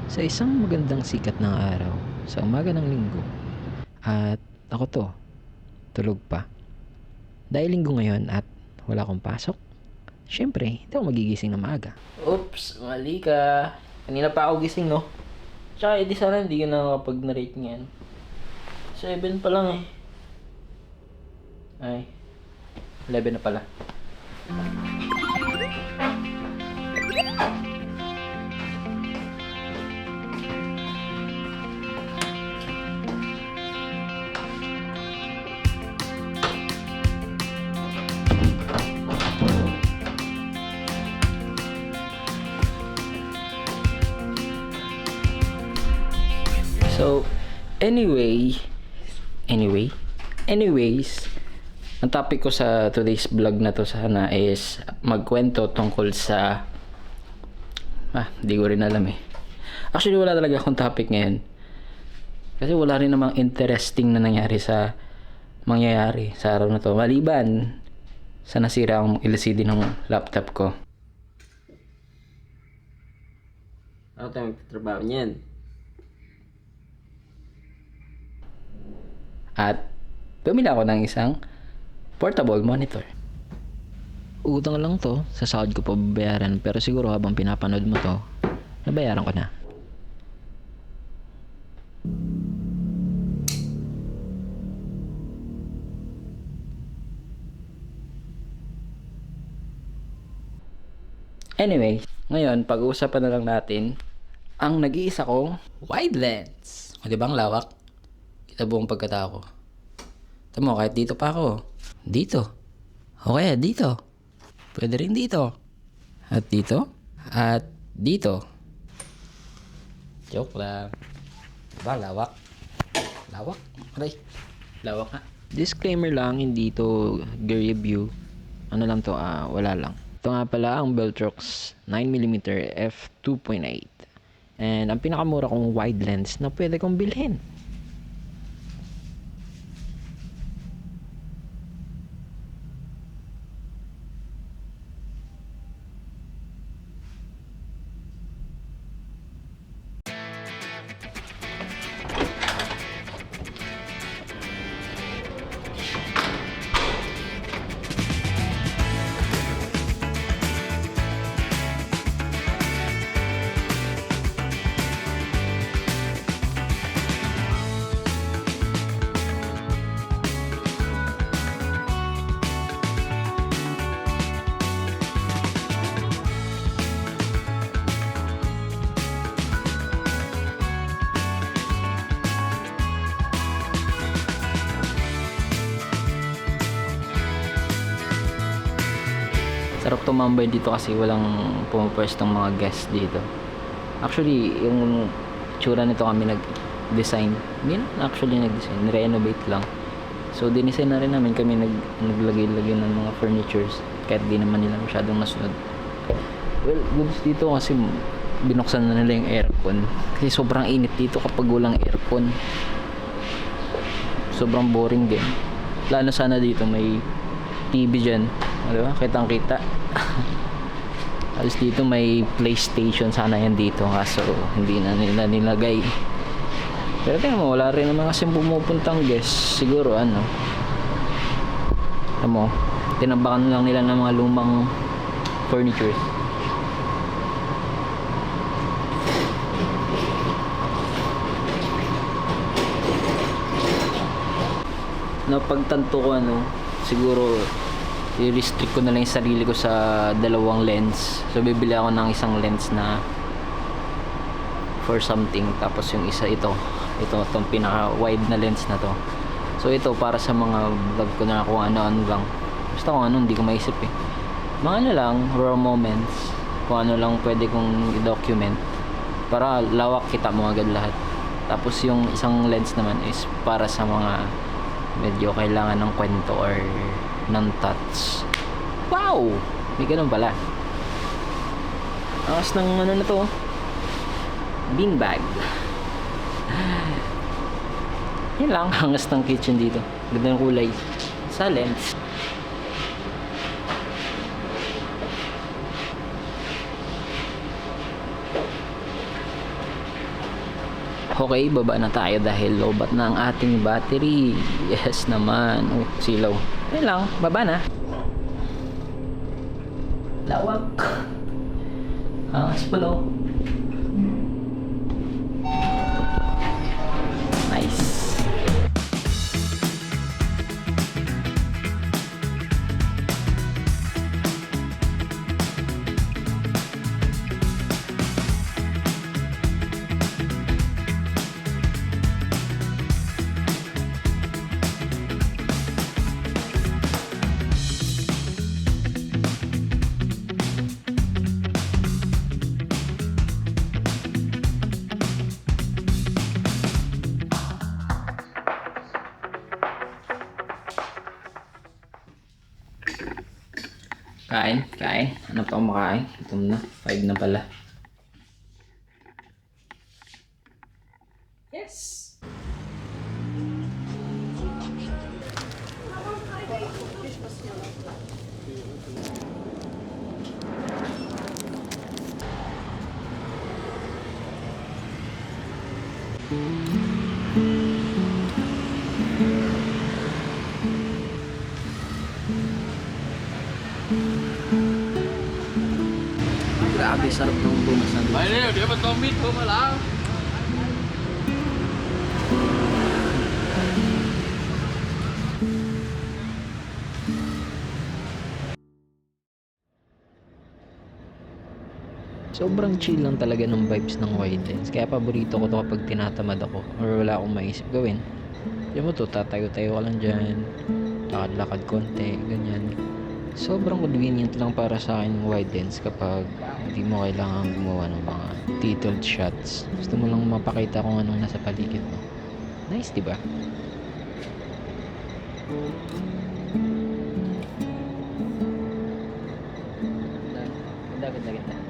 Sa isang magandang sikat ng araw, sa umaga ng linggo, at ako to, tulog pa. Dahil linggo ngayon at wala akong pasok, syempre, hindi ako magigising na maaga. Oops, mali ka. Kanina pa ako gising, no? Tsaka, edi sana hindi ka nakakapag-narrate ngayon. 7 pa lang eh. Ay, 11 na pala. So, anyways, ang topic ko sa today's vlog na to sana is magkwento tungkol sa di ko rin alam eh. Actually, wala talaga akong topic ngayon. Kasi wala rin namang interesting na nangyari sa mangyayari sa araw na to. Maliban sa nasira ang LCD ng laptop ko. Ano tayo magtatrabaho niyan? At bumili ako ng isang portable monitor. Utang lang to, sa sahod ko pa babayaran, pero siguro habang pinapanood mo to, nabayaran ko na. Anyway, ngayon pag-uusapan na lang natin ang nag-iisa kong wide lens. O diba ang lawak? Kita buong pagkatao ko. Tama, kahit dito pa ako. Dito. O kaya dito. Pwede rin dito. At dito. At dito. Joke lang. Diba, lawak? Lawak? Aray. Lawak nga. Disclaimer lang, hindi to review. Ano lang to, wala lang. Ito nga pala ang Beltrox 9mm f2.8. And ang pinakamura kong wide lens na pwede kong bilhin. Sarap tumambay dito kasi walang pumapwestong mga guests dito. Actually, yung tsura nito kami nag-design. Hindi na actually nag-design, renovate lang. So, dinisign na rin namin kami naglagay-lagay ng mga furnitures kahit di naman nila masyadong nasunod. Well, goods dito kasi binuksan na nila yung aircon. Kasi sobrang init dito kapag walang aircon. Sobrang boring din. Lalo sana dito may TV dyan. Diba? Kitang kita. Alas dito may PlayStation sana yan dito. Kaso hindi na nila nilagay. Pero tingnan mo, wala rin naman kasi pumupuntang guest. Siguro ano. Alam mo, tinambakan lang nila ng mga lumang furnitures. Napagtanto ko siguro i-restrict ko na lang yung sarili ko sa dalawang lens. So bibili ako ng isang lens na for something, tapos yung isa itong pinaka wide na lens na to. So ito para sa mga vlog ko na kung ano-ano lang. Basta kung ano hindi ko maisip eh. Mga ano lang, raw moments. Kung ano lang pwede kong i-document para lawak kita mo agad lahat. Tapos yung isang lens naman is para sa mga medyo kailangan ng kwento or ng touch. Wow! May ganun pala. Angas ng ano na to, beanbag. Yan lang. Angas ng kitchen dito. Ganda ng kulay. Sa lens. Okay, baba na tayo dahil lobat na ang ating battery. Yes naman. Oh, silaw. Ayun lang, baba na. Lawak. Angas pa no. Nice. Kain. Ano pa akong makain? Gutom na. 5 na pala. Yes! Grabe, sarap ng bumas na doon. Ay, di ba tumit po malang? Sobrang chill lang talaga ng vibes ng wide lens. Kaya paborito ko to kapag tinatamad ako or wala akong maisip gawin. Yung mo to, tatayo-tayo ka lang dyan. Lakad-lakad konti, ganyan. Sobrang convenient lang para sa akin yung wide lens kapag hindi mo kailangan gumawa ng mga detailed shots. Gusto mo lang mapakita kung anong nasa paligid mo. Nice, di ba? Ganda.